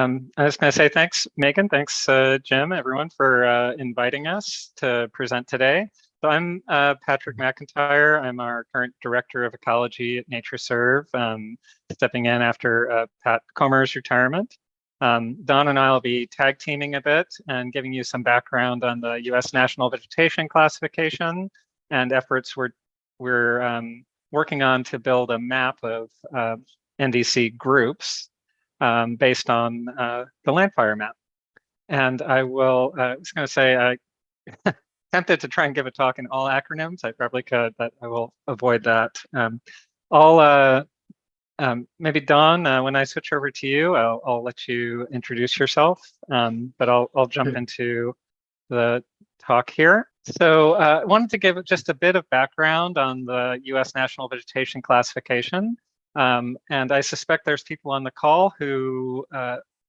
I was going to say thanks, Megan. Thanks, Jim, everyone, for inviting us to present today. So I'm Patrick McIntyre. I'm our current Director of Ecology at NatureServe, stepping in after Pat Comer's retirement. Don and I will be tag teaming a bit and giving you some background on the US National Vegetation Classification and efforts we're working on to build a map of NVC groups based on the LANDFIRE map. And I was going to say, I tempted to try and give a talk in all acronyms. I probably could, but I will avoid that. Maybe Don, when I switch over to you, I'll let you introduce yourself, but I'll jump into the talk here. So I wanted to give just a bit of background on the US National Vegetation Classification. And I suspect there's people on the call who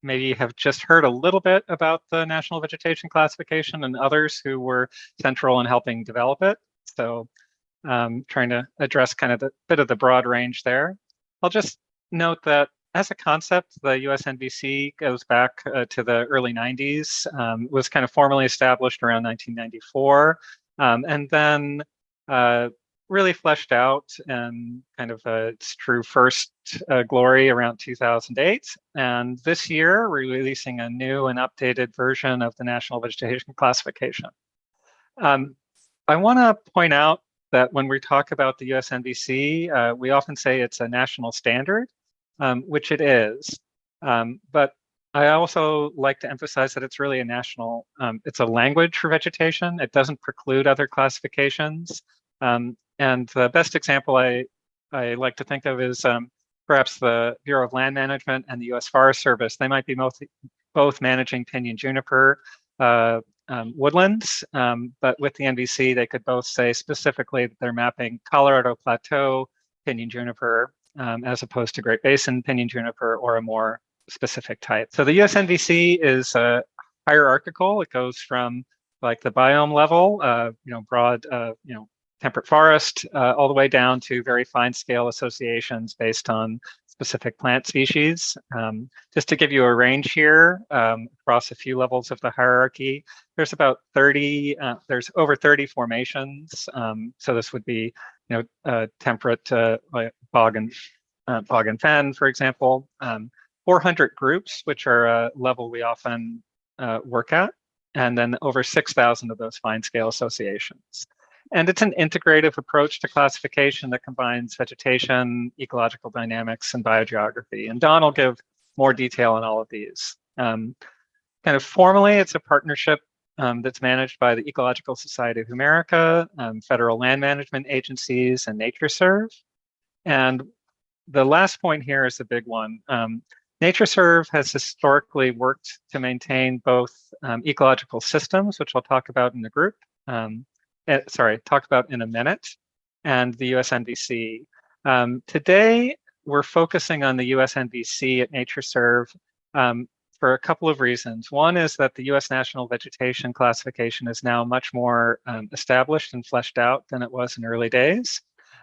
maybe have just heard a little bit about the National Vegetation Classification and others who were central in helping develop it. So trying to address kind of a bit of the broad range there. I'll just note that as a concept, the USNVC goes back to the early 90s, was kind of formally established around 1994, and then really fleshed out and kind of its true first glory around 2008. And this year, we're releasing a new and updated version of the National Vegetation Classification. I want to point out that when we talk about the USNVC, we often say it's a national standard, which it is. But I also like to emphasize that it's really a national, it's a language for vegetation. It doesn't preclude other classifications. And the best example I like to think of is perhaps the Bureau of Land Management and the US Forest Service. They might be both managing pinyon juniper woodlands, but with the NVC, they could both say specifically that they're mapping Colorado Plateau pinyon juniper as opposed to Great Basin pinyon juniper or a more specific type. So the USNVC is hierarchical. It goes from like the biome level, broad, temperate forest, all the way down to very fine scale associations based on specific plant species. Just to give you a range here across a few levels of the hierarchy, there's about 30, there's over 30 formations. So this would be, temperate like bog and fen, for example, 400 groups, which are a level we often work at, and then over 6,000 of those fine scale associations. And it's an integrative approach to classification that combines vegetation, ecological dynamics, and biogeography. And Don will give more detail on all of these. Kind of formally, it's a partnership that's managed by the Ecological Society of America, federal land management agencies, and NatureServe. And the last point here is the big one. NatureServe has historically worked to maintain both ecological systems, which I'll talk about in the group, talk about in a minute, and the USNVC. Today, we're focusing on the USNVC at NatureServe for a couple of reasons. One is that the US National Vegetation Classification is now much more established and fleshed out than it was in early days.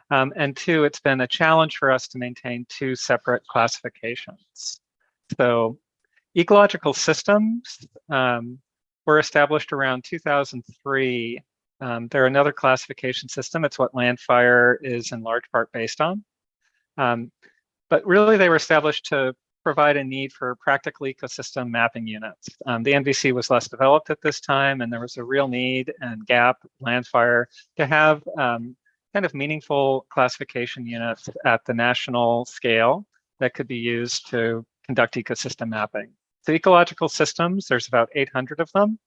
And two, it's been a challenge for us to maintain two separate classifications. So ecological systems were established around 2003. They're another classification system. It's what LANDFIRE is in large part based on. But really, they were established to provide a need for practical ecosystem mapping units. The NVC was less developed at this time, and there was a real need and gap, LANDFIRE, to have kind of meaningful classification units at the national scale that could be used to conduct ecosystem mapping. So ecological systems, there's about 800 of them,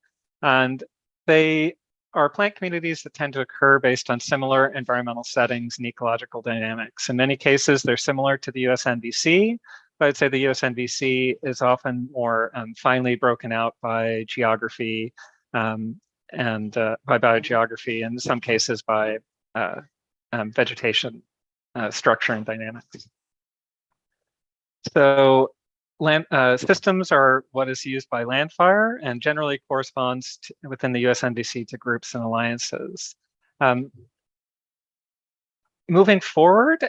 and they are plant communities that tend to occur based on similar environmental settings and ecological dynamics. In many cases, they're similar to the USNVC, but I'd say the USNVC is often more finely broken out by geography and by biogeography, and in some cases by vegetation structure and dynamics. So systems are what is used by LANDFIRE and generally corresponds within the USNVC to groups and alliances. Moving forward,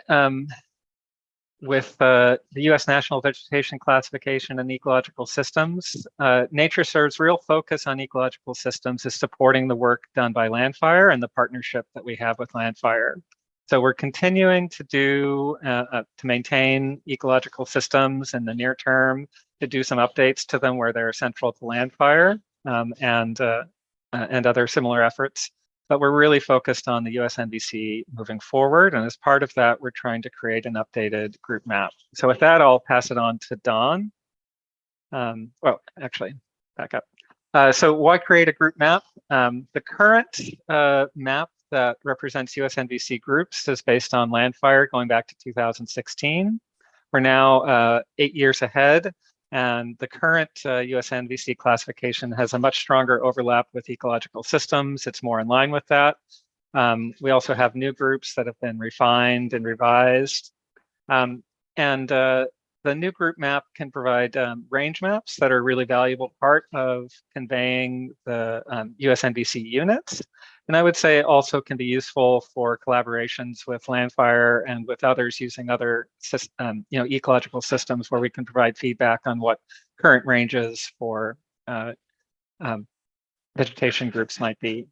with the US National Vegetation Classification and Ecological Systems, NatureServe's real focus on ecological systems is supporting the work done by LANDFIRE and the partnership that we have with LANDFIRE. So we're continuing to to maintain ecological systems in the near term, to do some updates to them where they're central to LANDFIRE and other similar efforts. But we're really focused on the USNVC moving forward. And as part of that, we're trying to create an updated group map. So with that, I'll pass it on to Don. Well, actually, back up. So why create a group map? The current map that represents USNVC groups is based on LANDFIRE going back to 2016. We're now 8 years ahead. And the current USNVC classification has a much stronger overlap with ecological systems. It's more in line with that. We also have new groups that have been refined and revised. The new group map can provide range maps that are a really valuable part of conveying the USNVC units. And I would say it also can be useful for collaborations with LANDFIRE and with others using other ecological systems where we can provide feedback on what current ranges for vegetation groups might be.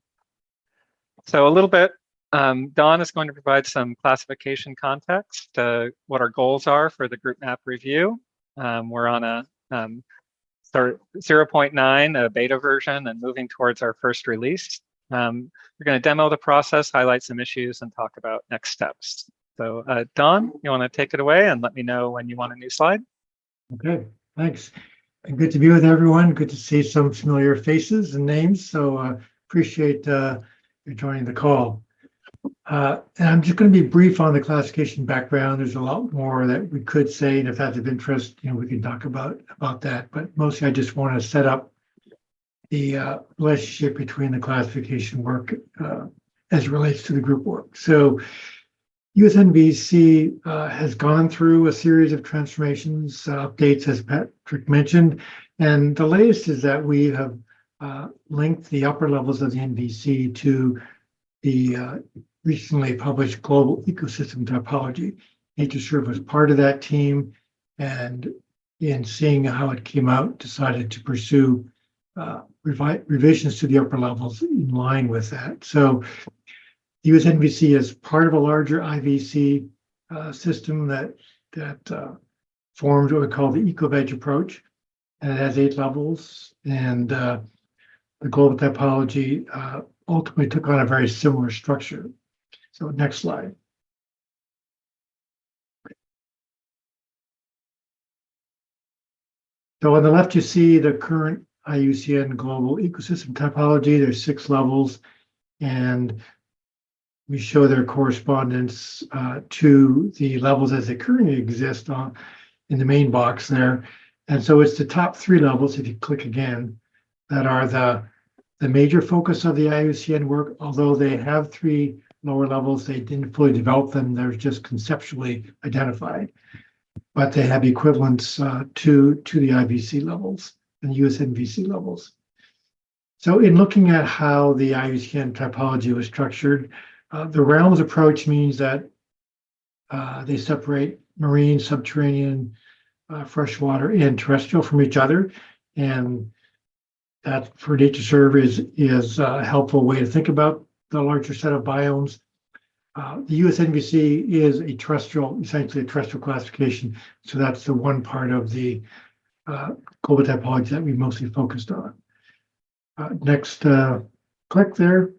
So a little bit, Don is going to provide some classification context, what our goals are for the group map review. We're on a 0.9, a beta version, and moving towards our first release. We're going to demo the process, highlight some issues, and talk about next steps. So Don, you want to take it away and let me know when you want a new slide? Okay, thanks. Good to be with everyone. Good to see some familiar faces and names. So appreciate you joining the call. And I'm just going to be brief on the classification background. There's a lot more that we could say, and if that's of interest, we can talk about that. But mostly, I just want to set up the relationship between the classification work as it relates to the group work. So USNVC has gone through a series of transformations, updates, as Patrick mentioned, and the latest is that we have linked the upper levels of the NVC to the recently published Global Ecosystem Typology. NatureServe was part of that team, and in seeing how it came out, decided to pursue revisions to the upper levels in line with that. So the USNVC is part of a larger IVC system that forms what we call the EcoVeg approach, and it has 8 levels. And the global typology ultimately took on a very similar structure. So next slide. So on the left, you see the current IUCN global ecosystem typology. There's 6 levels, and we show their correspondence to the levels as they currently exist in the main box there. And so it's the top 3 levels, if you click again, that are the major focus of the IUCN work. Although they have 3 lower levels, they didn't fully develop them. They're just conceptually identified, but they have equivalents to the IVC levels and USNVC levels. So in looking at how the IUCN typology was structured, the realms approach means that they separate marine, subterranean, freshwater, and terrestrial from each other. And that for NatureServe is a helpful way to think about the larger set of biomes. The USNVC is essentially a terrestrial classification. So that's the one part of the global typology that we mostly focused on. Next, click there.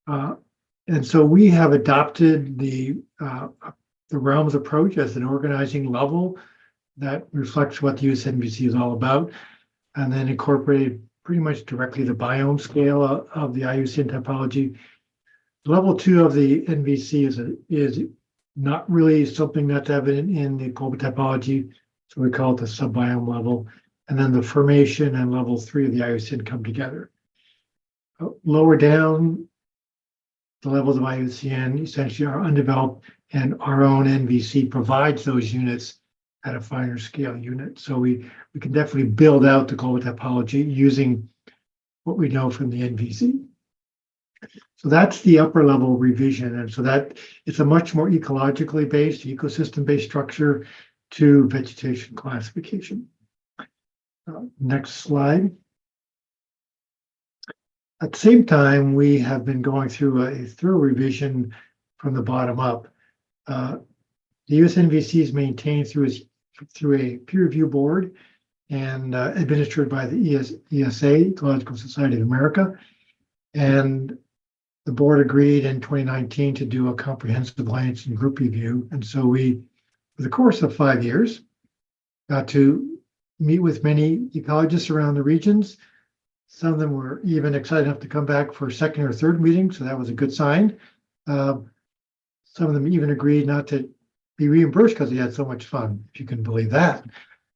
And so we have adopted the realms approach as an organizing level that reflects what the USNVC is all about, and then incorporated pretty much directly the biome scale of the IUCN typology. Level 2 of the NVC is not really something that's evident in the global typology, so we call it the subbiome level. And then the formation and level 3 of the IUCN come together. Lower down, the levels of IUCN essentially are undeveloped, and our own NVC provides those units at a finer scale unit. So we can definitely build out the global typology using what we know from the NVC. So that's the upper level revision. And so that it's a much more ecologically based, ecosystem-based structure to vegetation classification. Next slide. At the same time, we have been going through a thorough revision from the bottom up. The USNVC is maintained through a peer review board and administered by the ESA, Ecological Society of America. And the board agreed in 2019 to do a comprehensive alliance and group review. And so we, for the course of 5 years, got to meet with many ecologists around the regions. Some of them were even excited enough to come back for a second or third meeting, so that was a good sign. Some of them even agreed not to be reimbursed because they had so much fun, if you can believe that.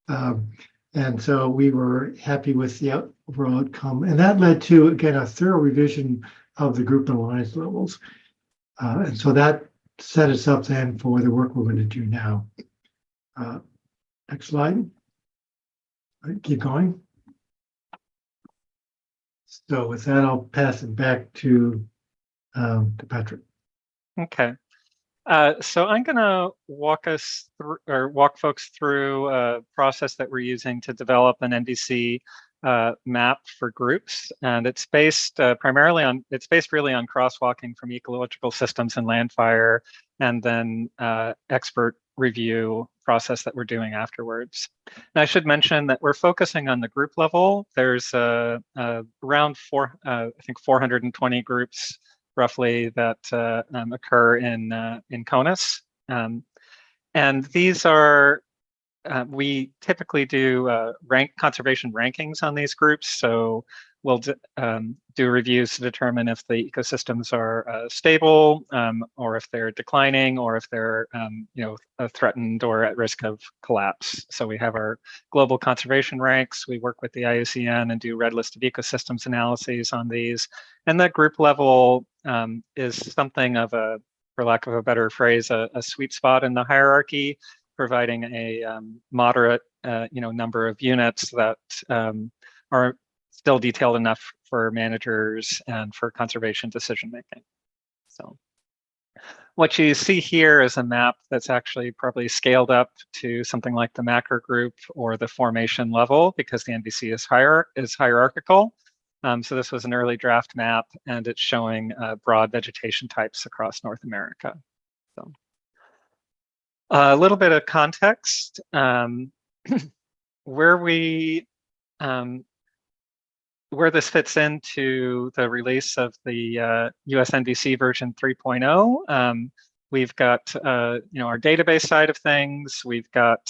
And so we were happy with the overall outcome. And that led to, again, a thorough revision of the group and alliance levels. And so that set us up then for the work we're going to do now. Next slide. All right, keep going. So with that, I'll pass it back to Patrick. Okay. So I'm going to walk us through, or walk folks through a process that we're using to develop an NVC map for groups, and it's based really on crosswalking from Ecological Systems and LANDFIRE, and then expert review process that we're doing afterwards. And I should mention that we're focusing on the group level. There's around I think 420 groups roughly that occur in CONUS. And these are, we typically do conservation rankings on these groups. So we'll do reviews to determine if the ecosystems are stable, or if they're declining, or if they're threatened or at risk of collapse. So we have our global conservation ranks. We work with the IUCN and do red list of ecosystems analyses on these. And that group level is something of a, for lack of a better phrase, a sweet spot in the hierarchy, providing a moderate number of units that are still detailed enough for managers and for conservation decision making. So what you see here is a map that's actually probably scaled up to something like the macro group or the formation level, because the NVC is hierarchical. So this was an early draft map, and it's showing broad vegetation types across North America. So a little bit of context. Where this fits into the release of the US NVC version 3.0, we've got our database side of things. We've got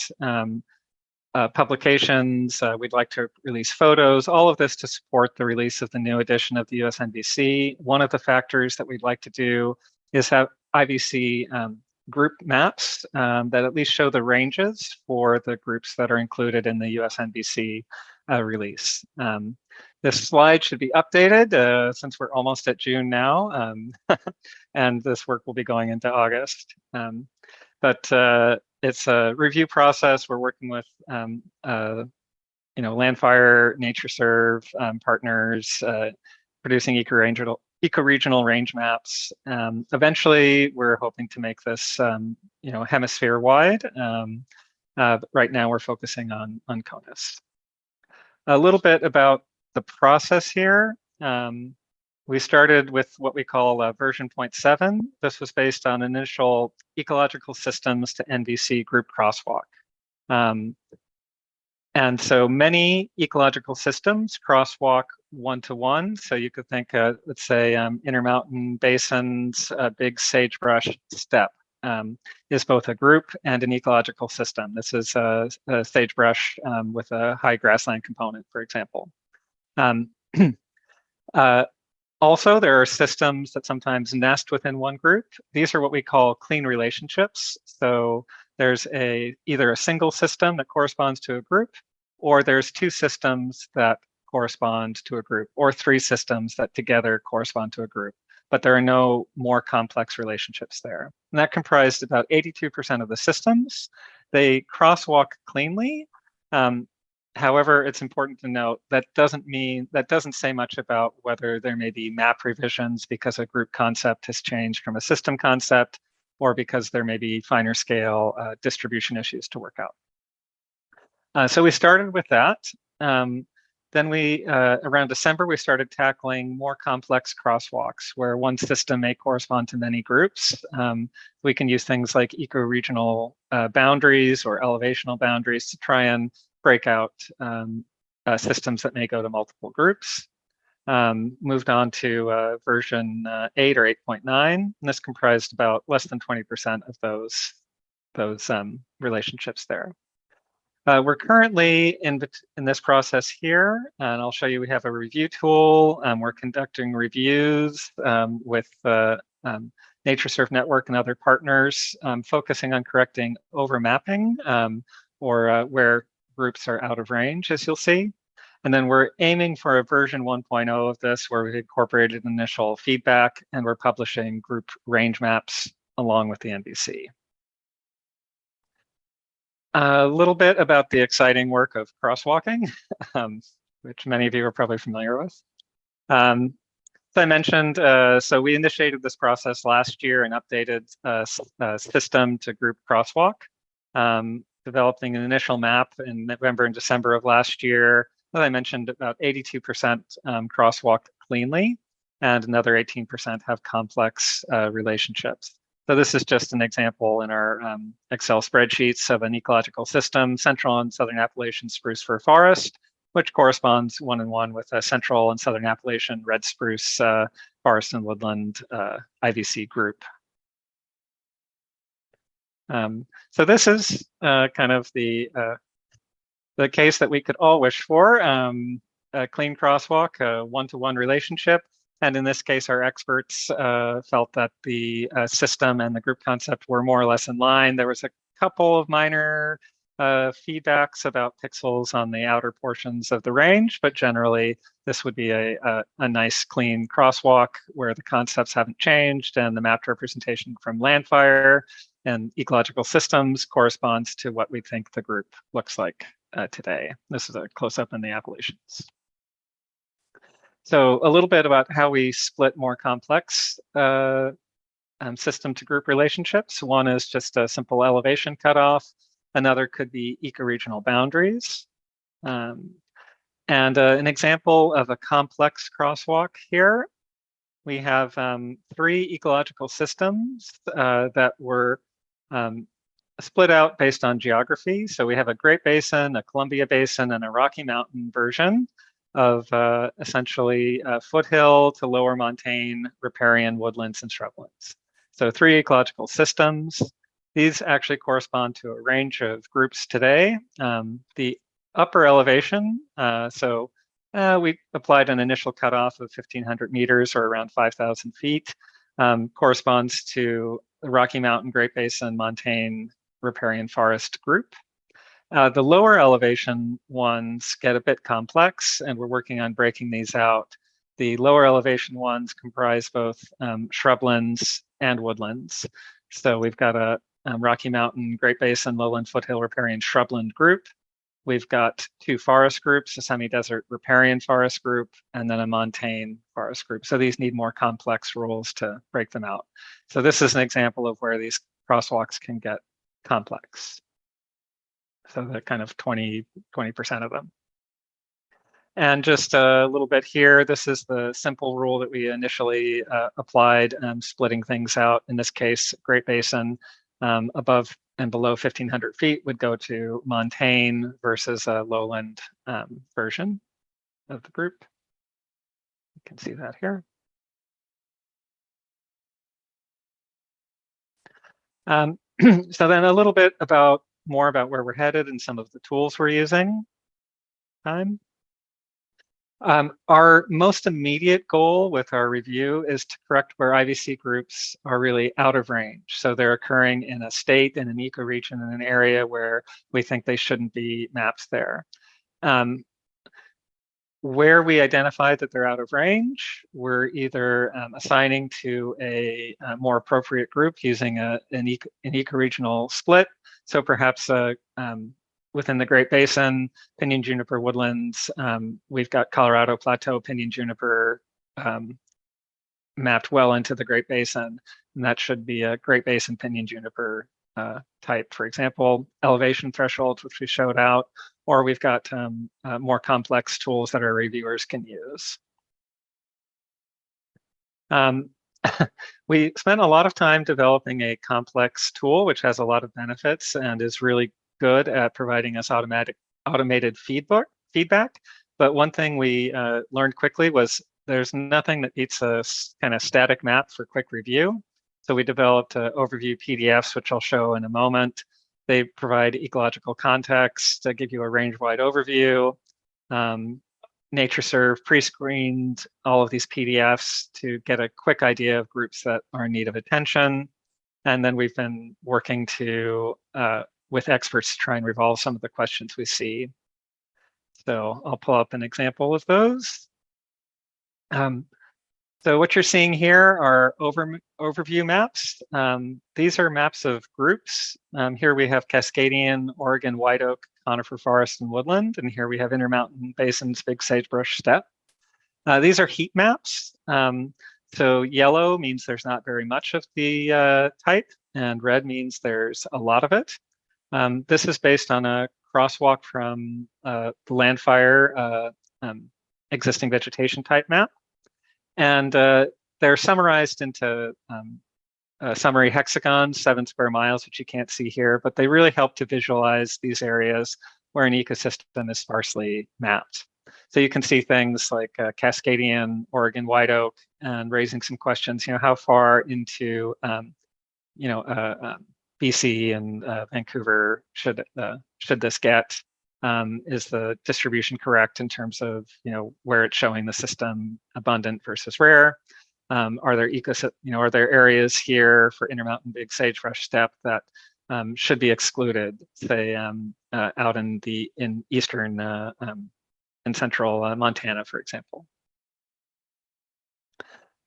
publications. We'd like to release photos. All of this to support the release of the new edition of the US NVC. One of the factors that we'd like to do is have IVC group maps that at least show the ranges for the groups that are included in the US NVC release. This slide should be updated since we're almost at June now, and this work will be going into August. But it's a review process. We're working with LANDFIRE, NatureServe partners, producing eco-regional range maps. Eventually, we're hoping to make this hemisphere-wide. Right now, we're focusing on CONUS. A little bit about the process here. We started with what we call version 0.7. This was based on initial Ecological Systems to NVC Group Crosswalk. And so many ecological systems crosswalk one-to-one. So you could think, let's say, Intermountain Basins, a big sagebrush steppe is both a group and an ecological system. This is a sagebrush with a high grassland component, for example. Also, there are systems that sometimes nest within one group. These are what we call clean relationships. So there's either a single system that corresponds to a group, or there's two systems that correspond to a group, or three systems that together correspond to a group. But there are no more complex relationships there. And that comprised about 82% of the systems. They crosswalk cleanly. However, it's important to note that doesn't say much about whether there may be map revisions because a group concept has changed from a system concept, or because there may be finer scale distribution issues to work out. So we started with that. Then around December, we started tackling more complex crosswalks where one system may correspond to many groups. We can use things like eco-regional boundaries or elevational boundaries to try and break out systems that may go to multiple groups. Moved on to version 8 or 8.9, and this comprised about less than 20% of those relationships there. We're currently in this process here, and I'll show you we have a review tool. We're conducting reviews with NatureServe Network and other partners, focusing on correcting overmapping or where groups are out of range, as you'll see. And then we're aiming for a version 1.0 of this where we've incorporated initial feedback, and we're publishing group range maps along with the NVC. A little bit about the exciting work of crosswalking, which many of you are probably familiar with. As I mentioned, so we initiated this process last year and updated system to group crosswalk, developing an initial map in November and December of last year. As I mentioned, about 82% crosswalk cleanly, and another 18% have complex relationships. So this is just an example in our Excel spreadsheets of an ecological system, Central and Southern Appalachian spruce fir forest, which corresponds 1-in-1 with a Central and Southern Appalachian red spruce forest and woodland IVC group. So this is kind of the case that we could all wish for, a clean crosswalk, a one-to-one relationship. And in this case, our experts felt that the system and the group concept were more or less in line. There was a couple of minor feedbacks about pixels on the outer portions of the range, but generally this would be a nice clean crosswalk where the concepts haven't changed and the mapped representation from LANDFIRE and ecological systems corresponds to what we think the group looks like today. This is a close-up in the Appalachians. So a little bit about how we split more complex system to group relationships. One is just a simple elevation cutoff. Another could be eco-regional boundaries. And an example of a complex crosswalk here, we have 3 ecological systems that were split out based on geography. So we have a Great Basin, a Columbia Basin, and a Rocky Mountain version of essentially foothill to lower montane riparian woodlands and shrublands. So 3 ecological systems. These actually correspond to a range of groups today. The upper elevation, we applied an initial cutoff of 1,500 meters or around 5,000 feet, corresponds to the Rocky Mountain, Great Basin, montane riparian forest group. The lower elevation ones get a bit complex, and we're working on breaking these out. The lower elevation ones comprise both shrublands and woodlands. So we've got a Rocky Mountain, Great Basin, lowland foothill riparian shrubland group. We've got 2 forest groups, a semi-desert riparian forest group, and then a montane forest group. So these need more complex rules to break them out. So this is an example of where these crosswalks can get complex. So the kind of 20% of them. And just a little bit here, this is the simple rule that we initially applied, splitting things out. In this case, Great Basin above and below 1,500 feet would go to montane versus a lowland version of the group. You can see that here. So then a little bit more about where we're headed and some of the tools we're using. Our most immediate goal with our review is to correct where IVC groups are really out of range. So they're occurring in a state, in an ecoregion, in an area where we think they shouldn't be mapped there. Where we identify that they're out of range, we're either assigning to a more appropriate group using an ecoregional split. So perhaps a within the Great Basin, pinyon juniper woodlands. We've got Colorado Plateau pinyon juniper mapped well into the Great Basin, and that should be a Great Basin pinyon juniper type, for example, elevation thresholds, which we showed out, or we've got more complex tools that our reviewers can use. We spent a lot of time developing a complex tool, which has a lot of benefits and is really good at providing us automated feedback. But one thing we learned quickly was there's nothing that beats a kind of static map for quick review. So we developed overview PDFs, which I'll show in a moment. They provide ecological context to give you a range-wide overview. NatureServe pre-screened all of these PDFs to get a quick idea of groups that are in need of attention. And then we've been working with experts to try and resolve some of the questions we see. So I'll pull up an example of those. So what you're seeing here are overview maps. These are maps of groups. Here we have Cascadian, Oregon, White Oak, conifer forest, and woodland. And here we have Intermountain Basins, big sagebrush steppe. These are heat maps. So yellow means there's not very much of the type, and red means there's a lot of it. This is based on a crosswalk from the LANDFIRE existing vegetation type map. And they're summarized into summary hexagons, 7 square miles, which you can't see here, but they really help to visualize these areas where an ecosystem is sparsely mapped. So you can see things like Cascadian, Oregon, White Oak, and raising some questions, how far into, BC and Vancouver should this get? Is the distribution correct in terms of where it's showing the system abundant versus rare? Are there areas here for Intermountain big sagebrush steppe that should be excluded, say out in eastern and central Montana, for example?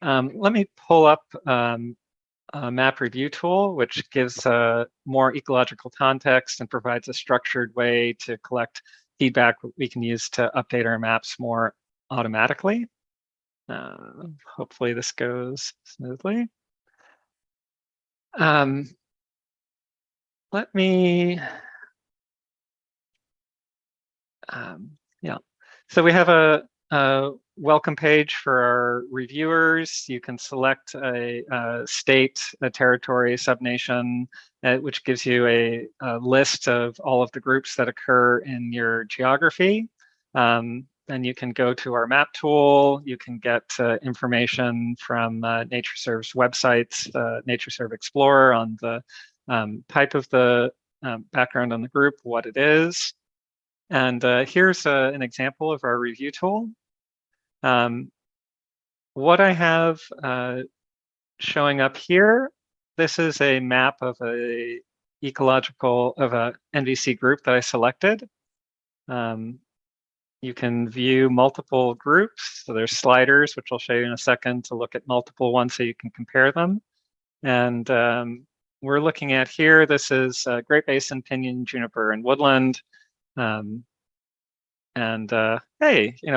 Let me pull up a map review tool, which gives more ecological context and provides a structured way to collect feedback we can use to update our maps more automatically. Hopefully this goes smoothly. Let me, so we have a welcome page for our reviewers. You can select a state, a territory, subnation, which gives you a list of all of the groups that occur in your geography. Then you can go to our map tool. You can get information from NatureServe's websites, NatureServe Explorer on the type of the background on the group, what it is. And here's an example of our review tool. What I have showing up here, this is a map of a NVC group that I selected. You can view multiple groups. So there's sliders, which I'll show you in a second, to look at multiple ones so you can compare them. And we're looking at here, this is Great Basin, pinyon, juniper, and woodland. Hey,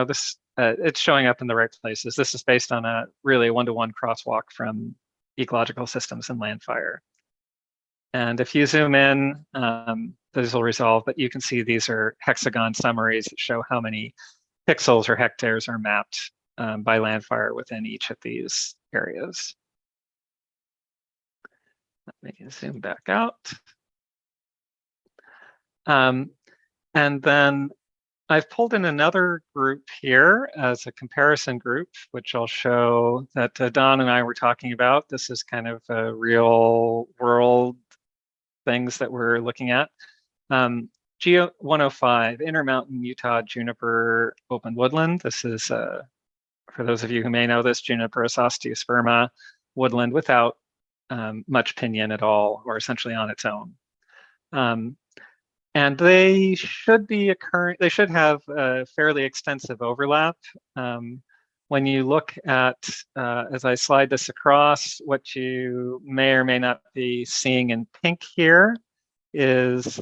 this it's showing up in the right places. This is based on a really one-to-one crosswalk from Ecological Systems and LANDFIRE. And if you zoom in, those will resolve, but you can see these are hexagon summaries that show how many pixels or hectares are mapped by LANDFIRE within each of these areas. Let me zoom back out. And then I've pulled in another group here as a comparison group, which I'll show that Don and I were talking about. This is kind of a real world things that we're looking at. Geo 105, Intermountain Utah Juniper Open Woodland. This is, for those of you who may know this, Juniper osteosperma woodland without much pinyon at all, or essentially on its own. And they should have a fairly extensive overlap. When you look at, as I slide this across, what you may or may not be seeing in pink here is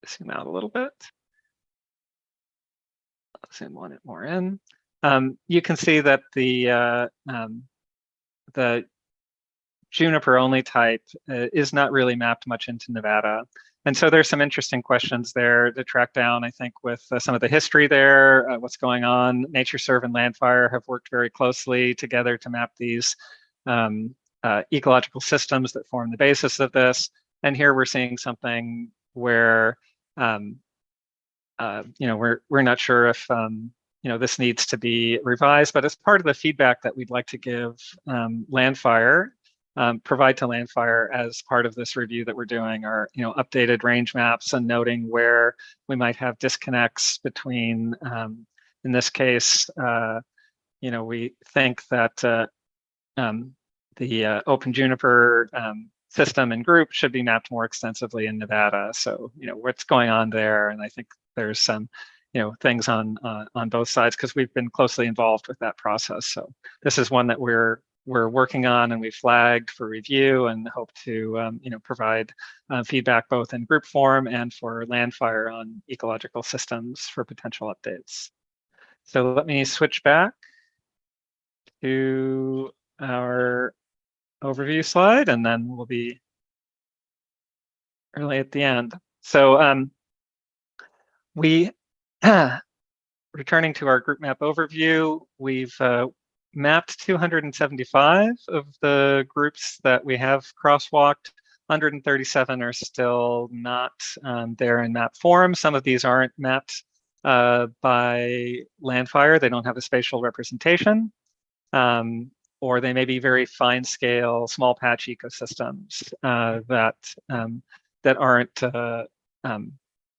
zoom out a little bit. I'll zoom one more in. You can see that the juniper only type is not really mapped much into Nevada. And so there's some interesting questions there to track down, I think, with some of the history there, what's going on. NatureServe and LANDFIRE have worked very closely together to map these ecological systems that form the basis of this. And here we're seeing something where, you know, we're not sure if, you know, this needs to be revised, but as part of the feedback that we'd like to give LANDFIRE, provide to LANDFIRE as part of this review that we're doing are, you know, updated range maps and noting where we might have disconnects between, in this case, you know, we think that the open juniper system and group should be mapped more extensively in Nevada. So, you know, what's going on there? And I think there's some, you know, things on both sides because we've been closely involved with that process. So this is one that we're working on and we flagged for review and hope to, you know, provide feedback both in group form and for LANDFIRE on ecological systems for potential updates. So let me switch back to our overview slide and then we'll be early at the end. So returning to our group map overview, we've mapped 275 of the groups that we have crosswalked. 137 are still not there in map form. Some of these aren't mapped by LANDFIRE. They don't have a spatial representation, or they may be very fine scale, small patch ecosystems that aren't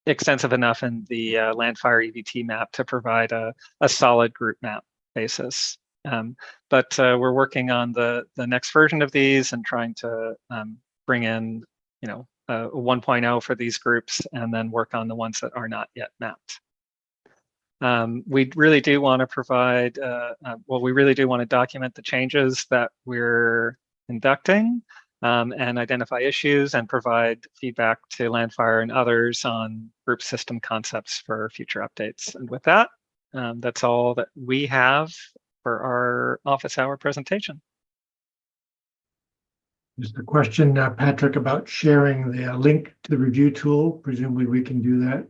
extensive enough in the LANDFIRE EVT map to provide a solid group map basis. But we're working on the next version of these and trying to bring in, you know, a 1.0 for these groups and then work on the ones that are not yet mapped. We really do want to provide, well, we really do want to document the changes that we're conducting and identify issues and provide feedback to LANDFIRE and others on group system concepts for future updates. And with that, that's all that we have for our office hour presentation. Just a question, Patrick, about sharing the link to the review tool. Presumably we can do that.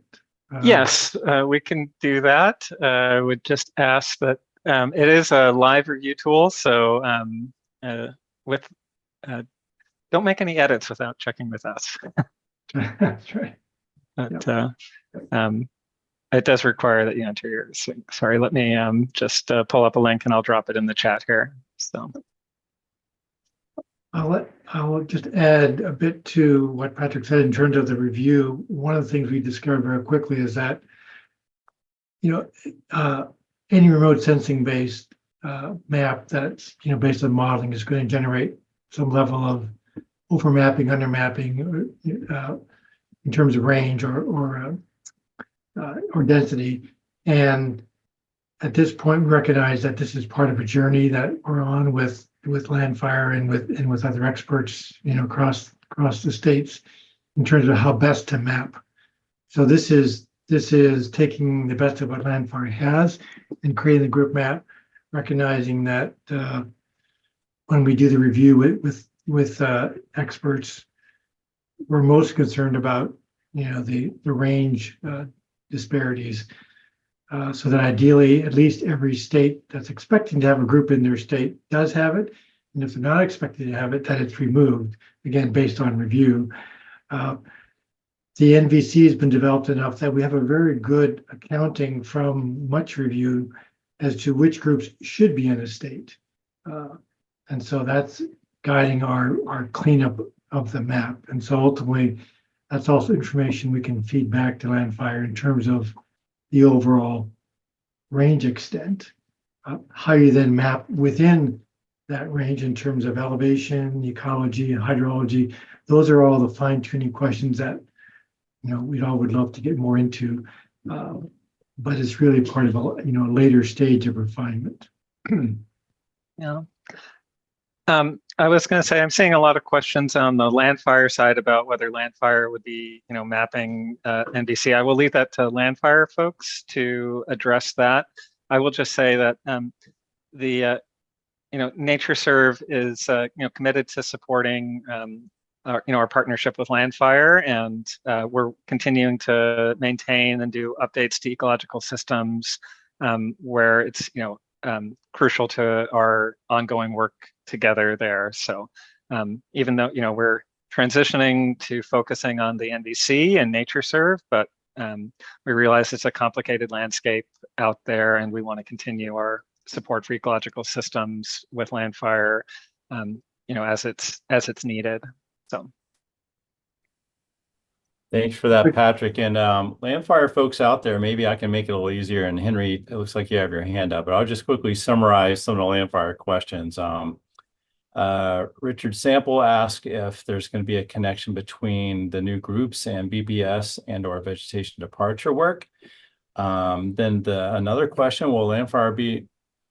Yes, we can do that. I would just ask that it is a live review tool, so don't make any edits without checking with us. That's right. But, it does require that you enter your, sorry, let me just pull up a link and I'll drop it in the chat here. So I'll just add a bit to what Patrick said in terms of the review. One of the things we discovered very quickly is that, you know, any remote sensing based map that's, you know, based on modeling is going to generate some level of overmapping, undermapping in terms of range or density. And at this point, we recognize that this is part of a journey that we're on with LANDFIRE and with other experts, you know, across the states in terms of how best to map. So this is taking the best of what LANDFIRE has and creating the group map, recognizing that when we do the review with experts, we're most concerned about, you know, the range disparities, so that ideally at least every state that's expecting to have a group in their state does have it, and if they're not expected to have it, that it's removed, again based on review. The NVC has been developed enough that we have a very good accounting from much review as to which groups should be in a state, and so that's guiding our cleanup of the map. And so ultimately that's also information we can feed back to LANDFIRE in terms of the overall range extent, how you then map within that range in terms of elevation, ecology, and hydrology. Those are all the fine-tuning questions that, you know, we'd all would love to get more into, but it's really part of a, you know, later stage of refinement. Yeah. I was going to say, I'm seeing a lot of questions on the LANDFIRE side about whether LANDFIRE would be, mapping NVC. I will leave that to LANDFIRE folks to address that. I will just say that the NatureServe is committed to supporting our partnership with LANDFIRE, and we're continuing to maintain and do updates to ecological systems where it's crucial to our ongoing work together there. So even though we're transitioning to focusing on the NVC and NatureServe, but we realize it's a complicated landscape out there, and we want to continue our support for ecological systems with LANDFIRE, as it's needed. So. Thanks for that, Patrick. And LANDFIRE folks out there, maybe I can make it a little easier. And Henry, it looks like you have your hand up, but I'll just quickly summarize some of the LANDFIRE questions. Richard Sample asked if there's going to be a connection between the new groups and BBS and or vegetation departure work. Then another question, will LANDFIRE be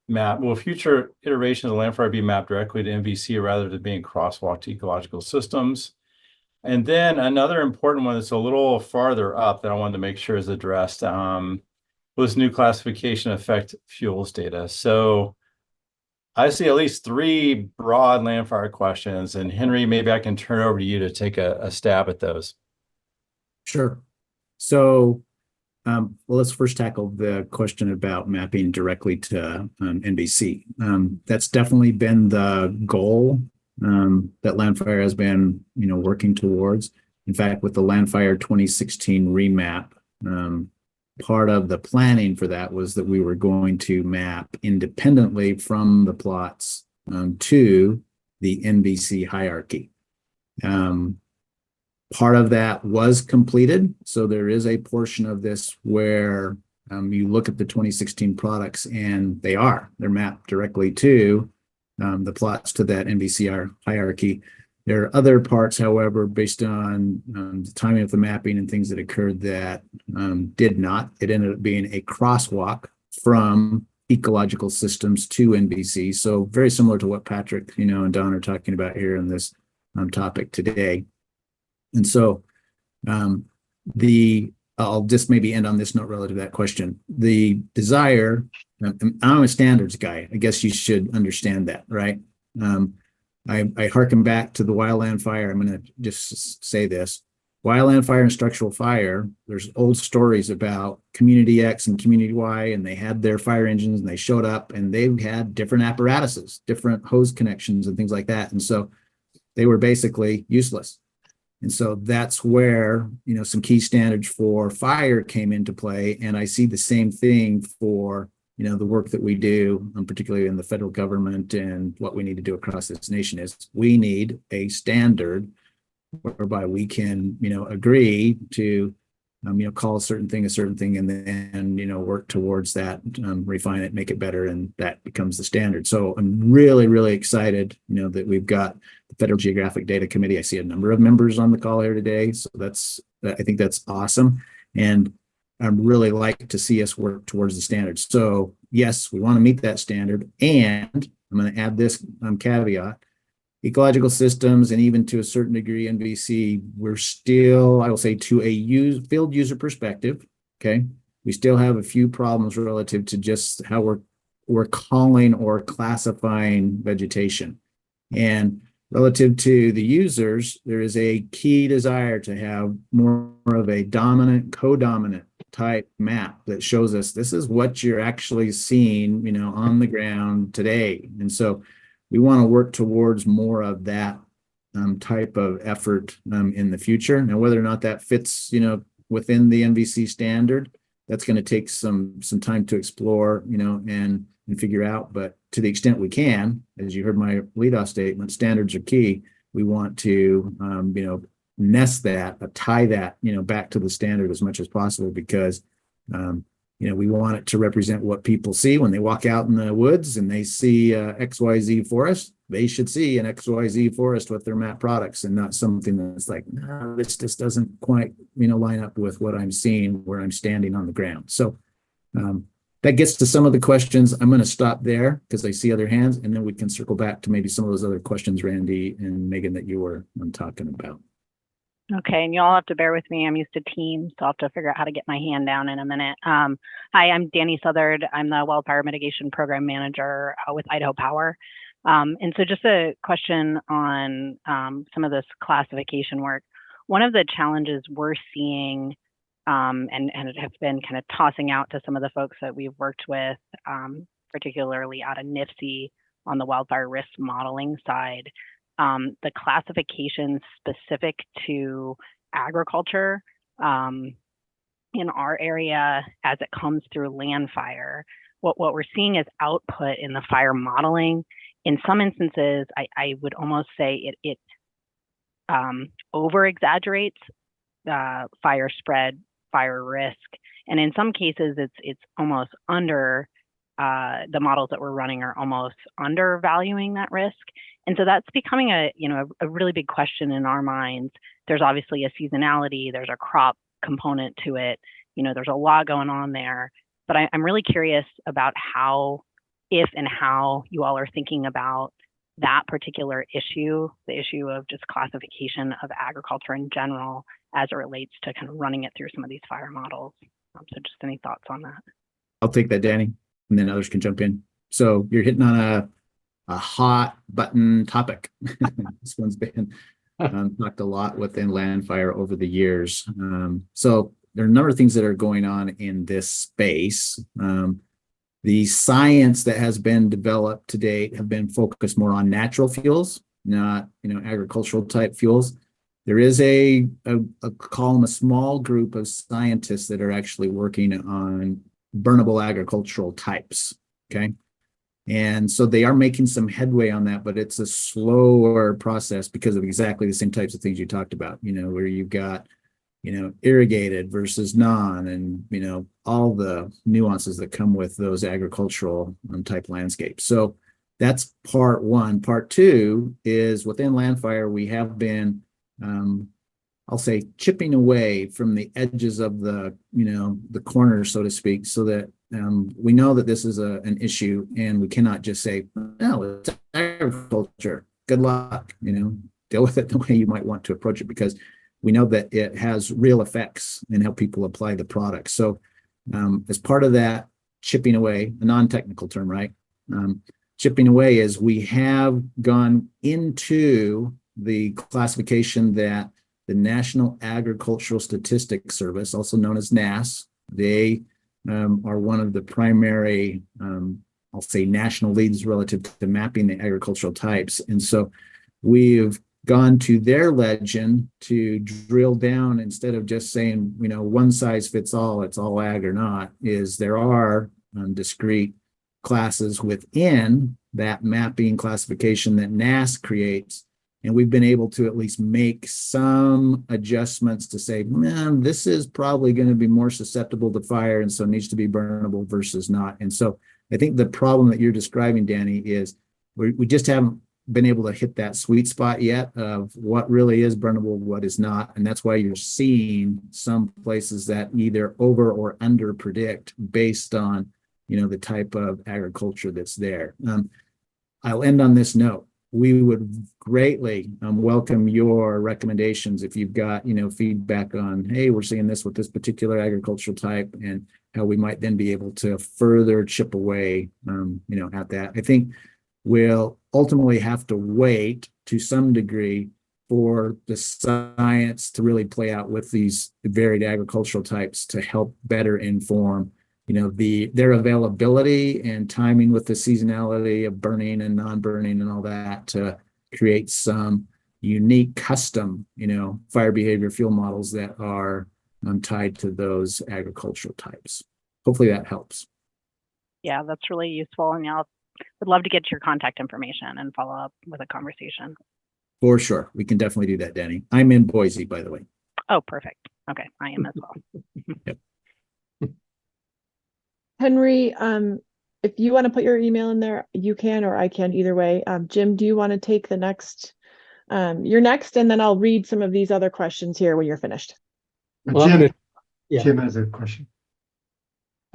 mapped? Will future iterations of LANDFIRE be mapped directly to NVC rather than being crosswalked to ecological systems? And then another important one that's a little farther up that I wanted to make sure is addressed was new classification affect fuels data. So I see at least 3 broad LANDFIRE questions, and Henry, maybe I can turn it over to you to take a stab at those. Sure. So, well, let's first tackle the question about mapping directly to NVC. That's definitely been the goal that LANDFIRE has been, working towards. In fact, with the LANDFIRE 2016 remap, part of the planning for that was that we were going to map independently from the plots to the NVC hierarchy. Part of that was completed. So there is a portion of this where you look at the 2016 products and they're mapped directly to the plots to that NVC hierarchy. There are other parts, however, based on the timing of the mapping and things that occurred that did not. It ended up being a crosswalk from ecological systems to NVC. So very similar to what Patrick, and Don are talking about here in this topic today. And so I'll just maybe end on this note relative to that question. The desire, I'm a standards guy. I guess you should understand that, right? I hearken back to the WildLandFire. I'm going to just say this. WildLandFire and structural fire, there's old stories about community X and community Y, and they had their fire engines and they showed up and they had different apparatuses, different hose connections and things like that. And so they were basically useless. And so that's where, some key standards for fire came into play. And I see the same thing for, the work that we do, particularly in the federal government, and what we need to do across this nation is we need a standard whereby we can, agree to, call a certain thing, and then, work towards that, refine it, make it better, and that becomes the standard. So I'm really, really excited, that we've got the Federal Geographic Data Committee. I see a number of members on the call here today. So I think that's awesome. And I'd really like to see us work towards the standards. So yes, we want to meet that standard. And I'm going to add this caveat. Ecological systems, and even to a certain degree NVC, we're still, I will say, to a field user perspective, okay, we still have a few problems relative to just how we're calling or classifying vegetation. And relative to the users, there is a key desire to have more of a dominant, codominant type map that shows us this is what you're actually seeing, on the ground today. And so we want to work towards more of that type of effort in the future. Now, whether or not that fits, within the NVC standard, that's going to take some time to explore, and figure out. But to the extent we can, as you heard my leadoff statement, standards are key. We want to, nest that, tie that, back to the standard as much as possible, because we want it to represent what people see when they walk out in the woods and they see XYZ forest. They should see an XYZ forest with their map products, and not something that's like, no, this just doesn't quite, line up with what I'm seeing where I'm standing on the ground. So that gets to some of the questions. I'm going to stop there because I see other hands, and then we can circle back to maybe some of those other questions, Randy and Megan, that you were talking about. Okay, and you all have to bear with me. I'm used to Teams, so I'll have to figure out how to get my hand down in a minute. Hi, I'm Danny Southard. I'm the Wildfire Mitigation Program Manager with Idaho Power. And so just a question on some of this classification work. One of the challenges we're seeing, and it has been kind of tossing out to some of the folks that we've worked with, particularly out of NVC on the wildfire risk modeling side, the classification specific to agriculture in our area as it comes through LANDFIRE. What we're seeing is output in the fire modeling. In some instances, I would almost say it over exaggerates fire spread, fire risk, and in some cases it's almost under. The models that we're running are almost undervaluing that risk. And so that's becoming a really big question in our minds. There's obviously a seasonality, there's a crop component to it, there's a lot going on there. But I'm really curious about if and how you all are thinking about that particular issue, the issue of just classification of agriculture in general as it relates to kind of running it through some of these fire models. So just any thoughts on that? I'll take that, Danny, and then others can jump in. So you're hitting on a hot button topic. This one's been talked a lot within LANDFIRE over the years. So there are a number of things that are going on in this space. The science that has been developed to date have been focused more on natural fuels, not agricultural type fuels. There is call them a small group of scientists that are actually working on burnable agricultural types. Okay. And so they are making some headway on that, but it's a slower process because of exactly the same types of things you talked about, where you've got, irrigated versus non, and, all the nuances that come with those agricultural type landscapes. So that's part one. Part two is within LANDFIRE, we have been, I'll say, chipping away from the edges of the corners, so to speak, so that we know that this is an issue, and we cannot just say, no, it's agriculture. Good luck, deal with it the way you might want to approach it, because we know that it has real effects in how people apply the product. So as part of that chipping away, a non-technical term, right? Chipping away is we have gone into the classification that the National Agricultural Statistics Service, also known as NASS, they are one of the primary, I'll say, national leads relative to mapping the agricultural types. And so we've gone to their legend to drill down, instead of just saying, one size fits all, it's all ag or not, is there are discrete classes within that mapping classification that NASS creates. And we've been able to at least make some adjustments to say, man, this is probably going to be more susceptible to fire, and so needs to be burnable versus not. And so I think the problem that you're describing, Danny, is we just haven't been able to hit that sweet spot yet of what really is burnable, what is not. And that's why you're seeing some places that either over or under predict based on, the type of agriculture that's there. I'll end on this note. We would greatly welcome your recommendations if you've got, feedback on, hey, we're seeing this with this particular agricultural type, and how we might then be able to further chip away, at that. I think we'll ultimately have to wait to some degree for the science to really play out with these varied agricultural types to help better inform their availability and timing with the seasonality of burning and non-burning and all that, to create some unique custom, fire behavior fuel models that are tied to those agricultural types. Hopefully that helps. Yeah, that's really useful. And I would love to get your contact information and follow up with a conversation. For sure. We can definitely do that, Danny. I'm in Boise, by the way. Oh, perfect. Okay. I am as well. Yep. Henry, if you want to put your email in there, you can, or I can, either way. Jim, do you want to take the next? You're next, and then I'll read some of these other questions here when you're finished. Jim has a question.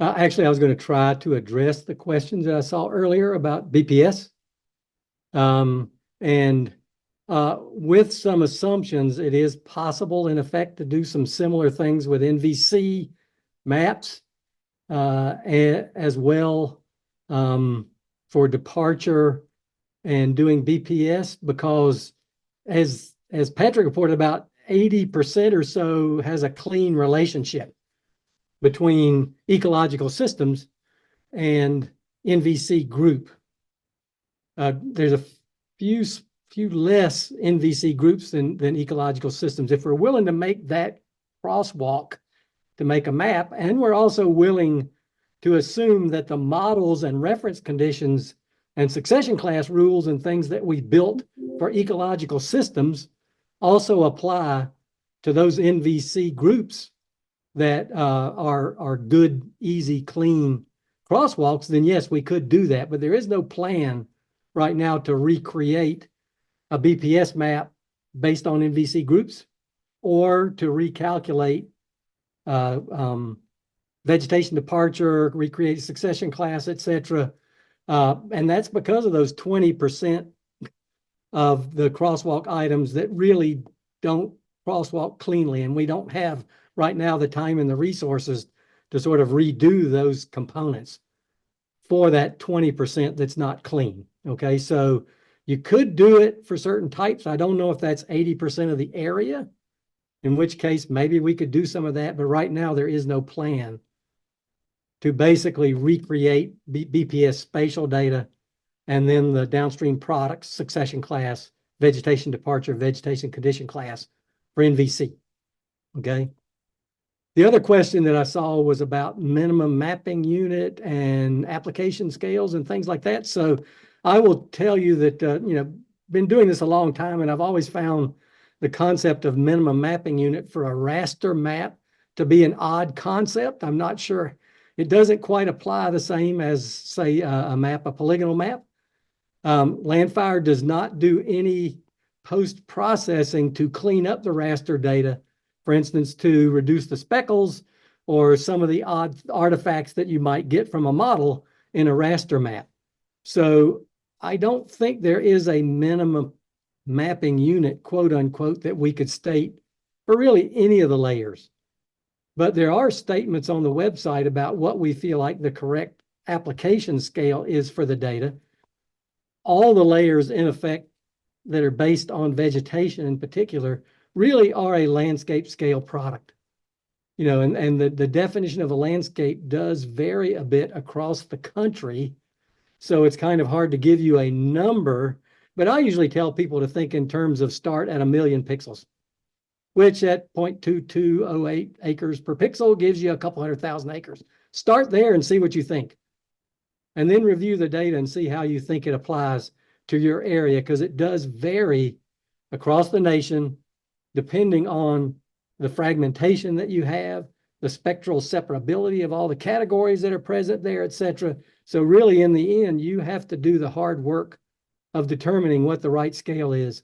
Actually, I was going to try to address the questions that I saw earlier about BPS. With some assumptions, it is possible, in effect, to do some similar things with NVC maps as well for departure and doing BPS, because as Patrick reported, about 80% or so has a clean relationship between ecological systems and NVC group. There's a few less NVC groups than ecological systems. If we're willing to make that crosswalk to make a map, and we're also willing to assume that the models and reference conditions and succession class rules and things that we built for ecological systems also apply to those NVC groups that are good, easy, clean crosswalks, then yes, we could do that. But there is no plan right now to recreate a BPS map based on NVC groups or to recalculate vegetation departure, recreate succession class, etc. And that's because of those 20% of the crosswalk items that really don't crosswalk cleanly. And we don't have right now the time and the resources to sort of redo those components for that 20% that's not clean. Okay, so you could do it for certain types. I don't know if that's 80% of the area, in which case maybe we could do some of that, but right now there is no plan to basically recreate BPS spatial data and then the downstream products, succession class, vegetation departure, vegetation condition class for NVC. Okay. The other question that I saw was about minimum mapping unit and application scales and things like that. So I will tell you that, been doing this a long time, and I've always found the concept of minimum mapping unit for a raster map to be an odd concept. I'm not sure. It doesn't quite apply the same as, say, a polygonal map. LANDFIRE does not do any post-processing to clean up the raster data, for instance, to reduce the speckles or some of the odd artifacts that you might get from a model in a raster map. So I don't think there is a minimum mapping unit, quote unquote, that we could state for really any of the layers. But there are statements on the website about what we feel like the correct application scale is for the data. All the layers, in effect, that are based on vegetation in particular really are a landscape scale product. And the definition of a landscape does vary a bit across the country. So it's kind of hard to give you a number, but I usually tell people to think in terms of start at 1 million pixels, which at 0.2208 acres per pixel gives you a couple 100,000 acres. Start there and see what you think. And then review the data and see how you think it applies to your area, because it does vary across the nation depending on the fragmentation that you have, the spectral separability of all the categories that are present there, etc. So really, in the end, you have to do the hard work of determining what the right scale is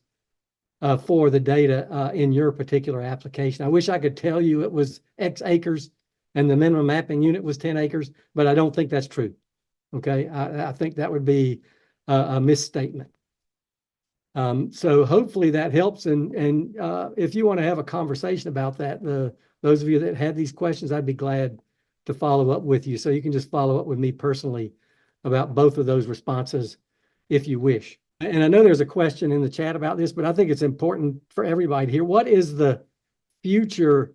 for the data in your particular application. I wish I could tell you it was X acres and the minimum mapping unit was 10 acres, but I don't think that's true. Okay, I think that would be a misstatement. So hopefully that helps. And if you want to have a conversation about that, those of you that had these questions, I'd be glad to follow up with you. So you can just follow up with me personally about both of those responses if you wish. And I know there's a question in the chat about this, but I think it's important for everybody to hear. What is the future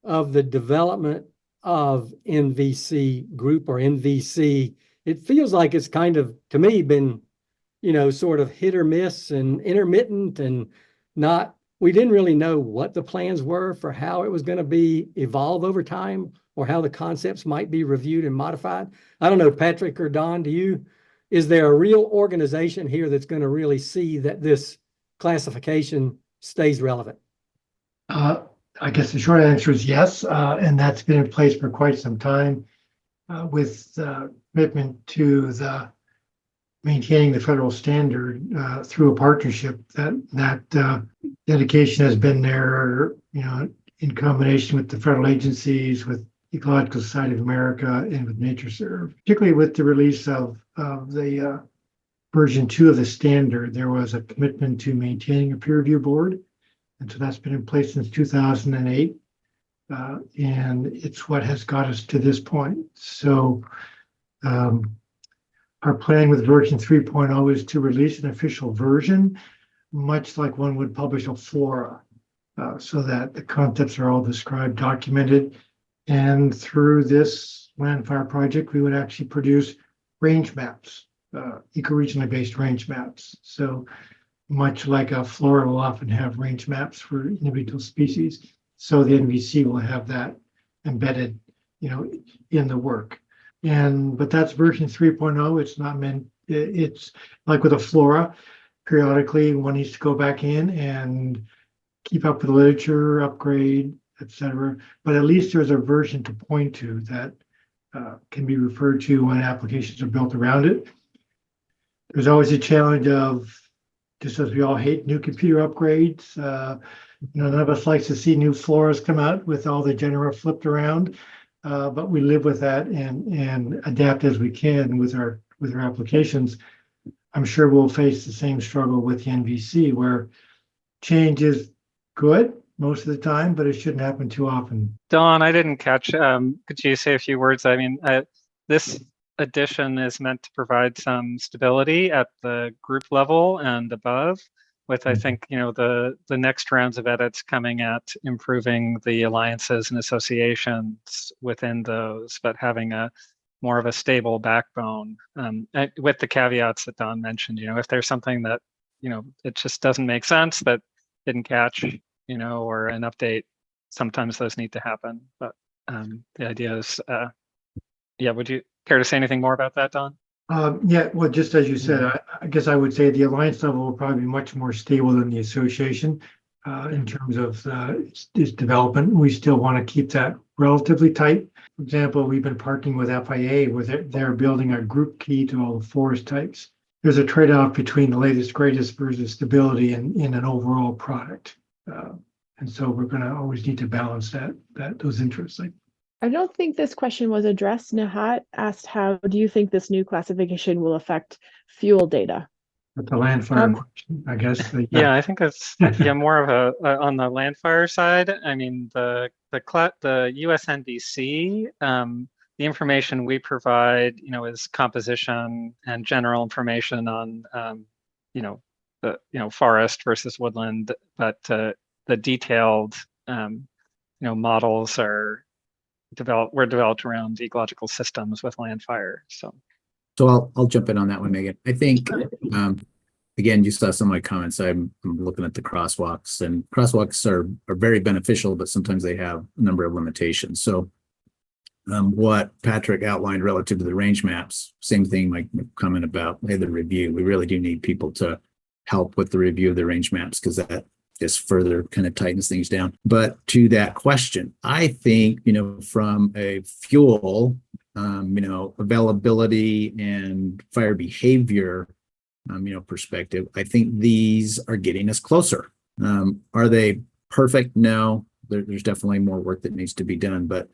of the development of NVC Group or NVC? It feels like it's kind of, to me, been, sort of hit or miss and intermittent, and we didn't really know what the plans were for how it was going to evolve over time, or how the concepts might be reviewed and modified. I don't know, Patrick or Don, is there a real organization here that's going to really see that this classification stays relevant? I guess the short answer is yes, and that's been in place for quite some time with commitment to maintaining the federal standard through a partnership. That dedication has been there, in combination with the federal agencies, with Ecological Society of America and with NatureServe, particularly with the release of the version 2 of the standard. There was a commitment to maintaining a peer review board. And so that's been in place since 2008. And it's what has got us to this point. So our plan with version 3.0 is to release an official version, much like one would publish a flora, so that the concepts are all described, documented. And through this LANDFIRE project, we would actually produce range maps, ecoregionally based range maps. So much like a flora will often have range maps for individual species, so the NVC will have that embedded, in the work. But that's version 3.0. It's not meant, it's like with a flora, periodically one needs to go back in and keep up with the literature, upgrade, etc. But at least there's a version to point to that can be referred to when applications are built around it. There's always a challenge of, just as we all hate new computer upgrades, none of us likes to see new floras come out with all the genera flipped around, but we live with that and adapt as we can with our applications. I'm sure we'll face the same struggle with the NVC, where change is good most of the time, but it shouldn't happen too often. Don, I didn't catch. Could you say a few words? I mean, this addition is meant to provide some stability at the group level and above, with, I think, the next rounds of edits coming at improving the alliances and associations within those, but having a more of a stable backbone, with the caveats that Don mentioned. If there's something that, it just doesn't make sense, that didn't catch, or an update, sometimes those need to happen. But the idea is, would you care to say anything more about that, Don? Yeah, well, just as you said, I guess I would say the alliance level will probably be much more stable than the association in terms of its development. We still want to keep that relatively tight. For example, we've been partnering with FIA, where they're building a group key to all the forest types. There's a trade-off between the latest, greatest versus stability in an overall product. And so we're going to always need to balance those interests. I don't think this question was addressed. Nahat asked, how do you think this new classification will affect fuel data? But the LANDFIRE question, I guess. Yeah, I think that's more of a on the LANDFIRE side. I mean, the USNVC, the information we provide, is composition and general information on, the forest versus woodland, but the detailed, models were developed around ecological systems with LANDFIRE. So I'll jump in on that one, Megan. I think, again, you saw some of my comments. I'm looking at the crosswalks, and crosswalks are very beneficial, but sometimes they have a number of limitations. So what Patrick outlined relative to the range maps, same thing, my comment about the review. We really do need people to help with the review of the range maps, because that just further kind of tightens things down. But to that question, I think, from a fuel, availability and fire behavior, perspective, I think these are getting us closer. Are they perfect? No, there's definitely more work that needs to be done. But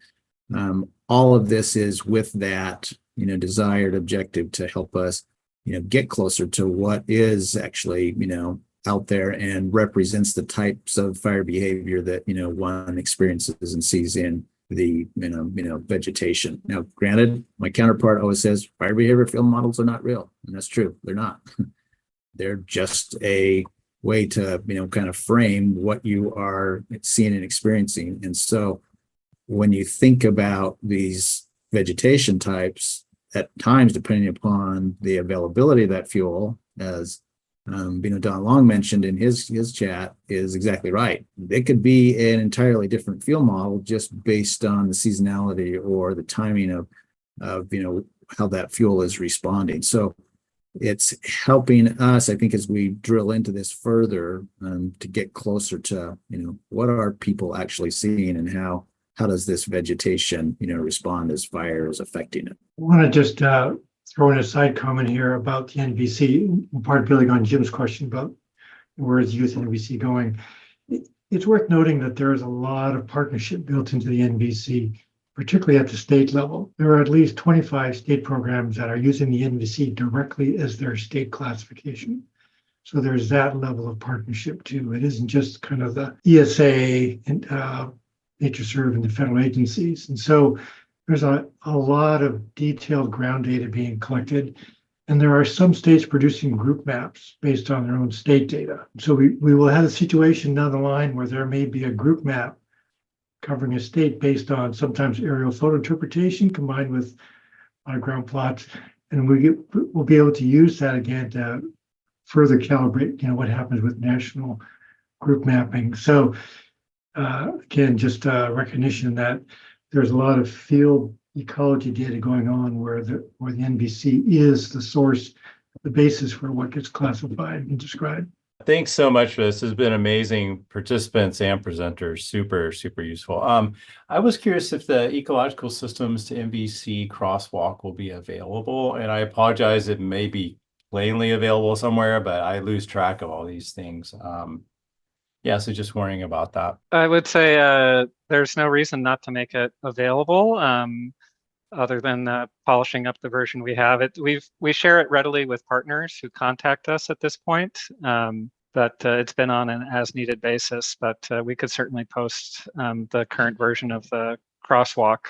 all of this is with that, desired objective to help us, get closer to what is actually, out there and represents the types of fire behavior that, one experiences and sees in the, vegetation. Now, granted, my counterpart always says fire behavior field models are not real. And that's true. They're not. They're just a way to, kind of frame what you are seeing and experiencing. And so when you think about these vegetation types, at times, depending upon the availability of that fuel, as Don Long mentioned in his chat, is exactly right. It could be an entirely different fuel model just based on the seasonality or the timing of how that fuel is responding. So it's helping us, I think, as we drill into this further, to get closer to what are people actually seeing, and how does this vegetation respond as fire is affecting it. I want to just throw in a side comment here about the NVC, in part building on Jim's question about where is US NVC going. It's worth noting that there is a lot of partnership built into the NVC. particularly at the state level. There are at least 25 state programs that are using the NVC directly as their state classification. So there's that level of partnership too. It isn't just kind of the ESA and NatureServe and the federal agencies. And so there's a lot of detailed ground data being collected. And there are some states producing group maps based on their own state data. So we will have a situation down the line where there may be a group map covering a state based on sometimes aerial photo interpretation combined with ground plots. And we'll be able to use that again to further calibrate, what happens with national group mapping. So again, just recognition that there's a lot of field ecology data going on where the NVC is the source, the basis for what gets classified and described. Thanks so much for this. This has been amazing. Participants and presenters, super, super useful. I was curious if the Ecological Systems to NVC Crosswalk will be available, and I apologize, it may be plainly available somewhere, but I lose track of all these things. Yeah, so just worrying about that. I would say there's no reason not to make it available, other than polishing up the version we have. We share it readily with partners who contact us at this point, but it's been on an as-needed basis. But we could certainly post the current version of the crosswalk.